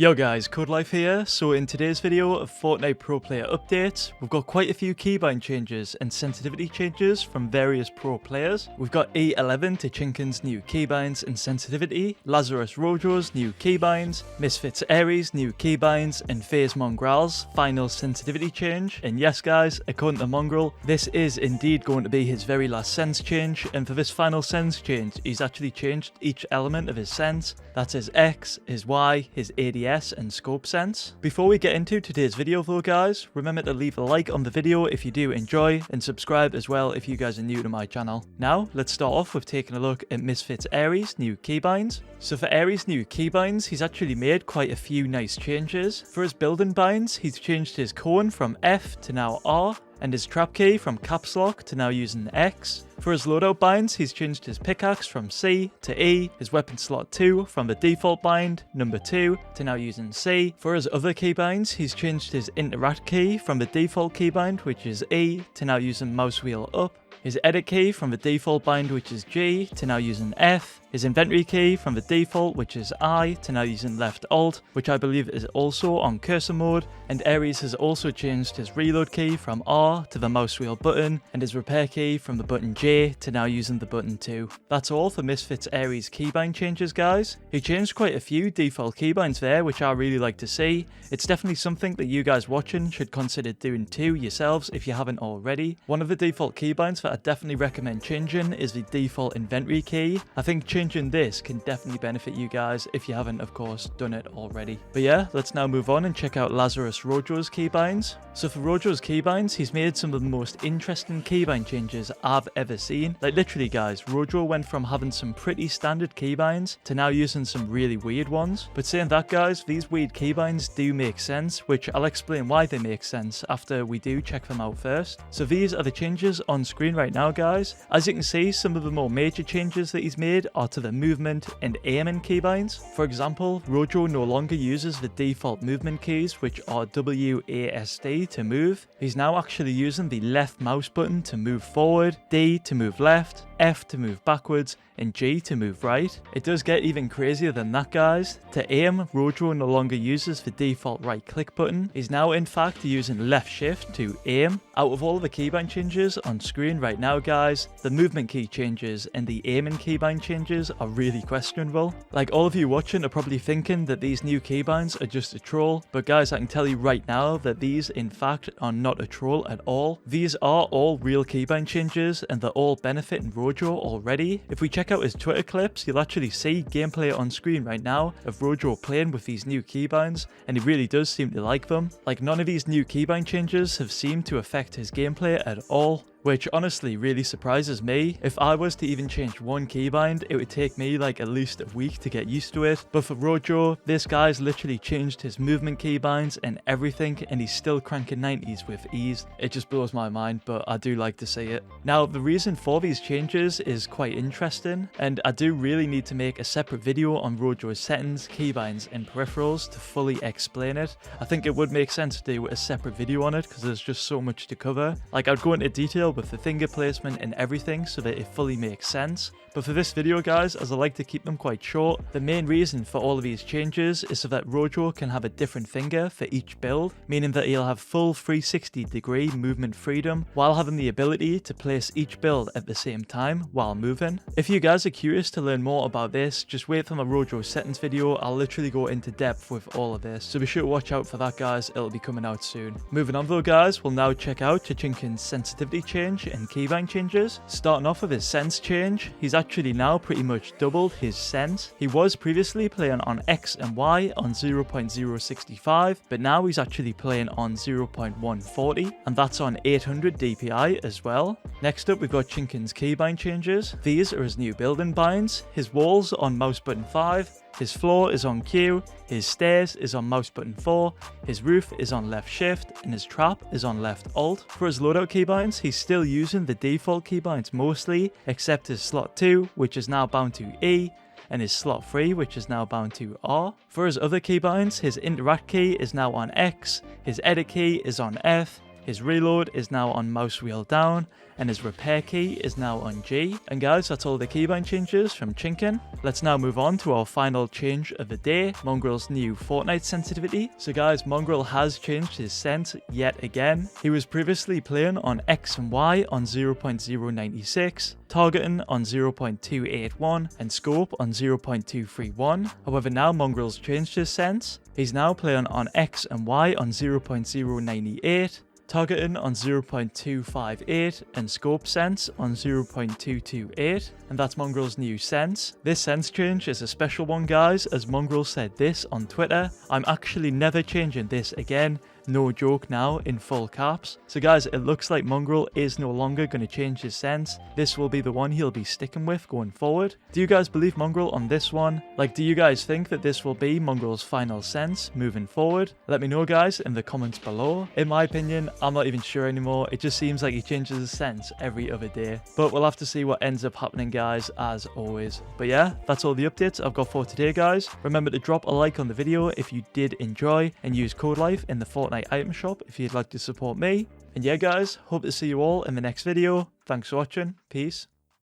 Yo guys, Codelife here. So in today's video of Fortnite Pro Player updates, we've got quite a few keybind changes and sensitivity changes from various pro players. We've got E11 Tschinken's new keybinds and sensitivity, Lazarus Rojo's new keybinds, Misfits Ares new keybinds, and FaZe Mongraal's final sensitivity change. And yes guys, according to Mongraal, this is indeed going to be his very last sense change, and for this final sense change, he's actually changed each element of his sense. That's his X, his Y, his ADS, and scope sense. Before we get into today's video though guys, remember to leave a like on the video if you do enjoy, and subscribe as well if you guys are new to my channel. Now let's start off with taking a look at Misfits Ares New Keybinds. So for Aries New Keybinds, he's actually made quite a few nice changes. For his building binds, he's changed his cone from F to now R, and his trap key from caps lock to now using X. For his loadout binds, he's changed his pickaxe from C to E, his weapon slot 2 from the default bind, number 2, to now using C. For his other keybinds, he's changed his interact key from the default keybind, which is E, to now using mouse wheel up. His edit key from the default bind, which is G, to now using F. His inventory key from the default, which is I, to now using left alt, which I believe is also on cursor mode. And Aries has also changed his reload key from R to the mouse wheel button, and his repair key from the button J to now using the button 2. That's all for Misfits Aries keybind changes guys. He changed quite a few default keybinds there, which I really like to see. It's definitely something that you guys watching should consider doing too yourselves if you haven't already. One of the default keybinds that I definitely recommend changing is the default inventory key. I think changing this can definitely benefit you guys if you haven't of course done it already. But yeah, let's now move on and check out Lazarus Rojo's keybinds. So for Rojo's keybinds, he's made some of the most interesting keybind changes I've ever seen. Like literally guys, Rojo went from having some pretty standard keybinds to now using some really weird ones. But saying that guys, these weird keybinds do make sense, which I'll explain why they make sense after we do check them out first. So these are the changes on screen right now guys. As you can see, some of the more major changes that he's made are to the movement and aiming keybinds. For example, Rojo no longer uses the default movement keys, which are WASD to move. He's now actually using the left mouse button to move forward, D to move left, F to move backwards, and G to move right. It does get even crazier than that guys. To aim, Rojo no longer uses the default right click button. He's now in fact using left shift to aim. Out of all of the keybind changes on screen right now guys, the movement key changes and the aiming keybind changes are really questionable. Like all of you watching are probably thinking that these new keybinds are just a troll, but guys, I can tell you right now that these in fact are not a troll at all. These are all real keybind changes and they're all benefiting Rojo already. If we check out his Twitter clips, you'll actually see gameplay on screen right now of Rojo playing with these new keybinds, and he really does seem to like them. Like none of these new keybind changes have seemed to affect his gameplay at all, which honestly really surprises me. If I was to even change one keybind, it would take me like at least a week to get used to it. But for Rojo, this guy's literally changed his movement keybinds and everything, and he's still cranking 90s with ease. It just blows my mind, but I do like to see it. Now, the reason for these changes is quite interesting, and I do really need to make a separate video on Rojo's settings, keybinds, and peripherals to fully explain it. I think it would make sense to do a separate video on it because there's just so much to cover. Like I'd go into detail with the finger placement and everything so that it fully makes sense. But for this video guys, as I like to keep them quite short, the main reason for all of these changes is so that Rojo can have a different finger for each build, meaning that he'll have full 360-degree movement freedom while having the ability to place each build at the same time while moving. If you guys are curious to learn more about this, just wait for my Rojo settings video. I'll literally go into depth with all of this, so be sure to watch out for that guys, it'll be coming out soon. Moving on though guys, we'll now check out Tschinken's sensitivity change and keybind changes. Starting off with his sense change, he's actually now pretty much doubled his sense. He was previously playing on X and Y on 0.065, but now he's actually playing on 0.140, and that's on 800 DPI as well. Next up, we've got Tschinken's keybind changes. These are his new building binds. His walls on mouse button 5, his floor is on Q, his stairs is on mouse button 4, his roof is on left shift, and his trap is on left alt. For his loadout keybinds, he's still using the default keybinds mostly, except his slot 2, which is now bound to E, and his slot 3, which is now bound to R. For his other keybinds, his interact key is now on X, his edit key is on F, his reload is now on mouse wheel down, and his repair key is now on G. And guys, that's all the keybind changes from Tschinken. Let's now move on to our final change of the day, Mongraal's new Fortnite sensitivity. So guys, Mongraal has changed his sense yet again. He was previously playing on X and Y on 0.096, targeting on 0.281, and scope on 0.231. However, now Mongraal's changed his sense. He's now playing on X and Y on 0.098, targeting on 0.258, and scope sense on 0.228, and that's Mongraal's new sense. This sense change is a special one, guys, as Mongraal said this on Twitter: "I'm actually never changing this again. No joke now," in full caps. So guys, it looks like Mongraal is no longer going to change his sense. This will be the one he'll be sticking with going forward. Do you guys believe Mongraal on this one? Like, do you guys think that this will be Mongraal's final sense moving forward? Let me know, guys, in the comments below. In my opinion, I'm not even sure anymore. It just seems like he changes his sense every other day. But we'll have to see what ends up happening, guys, as always. But yeah, that's all the updates I've got for today, guys. Remember to drop a like on the video if you did enjoy, and use Codelife in the Fortnite item shop if you'd like to support me. And yeah, guys, hope to see you all in the next video. Thanks for watching. Peace.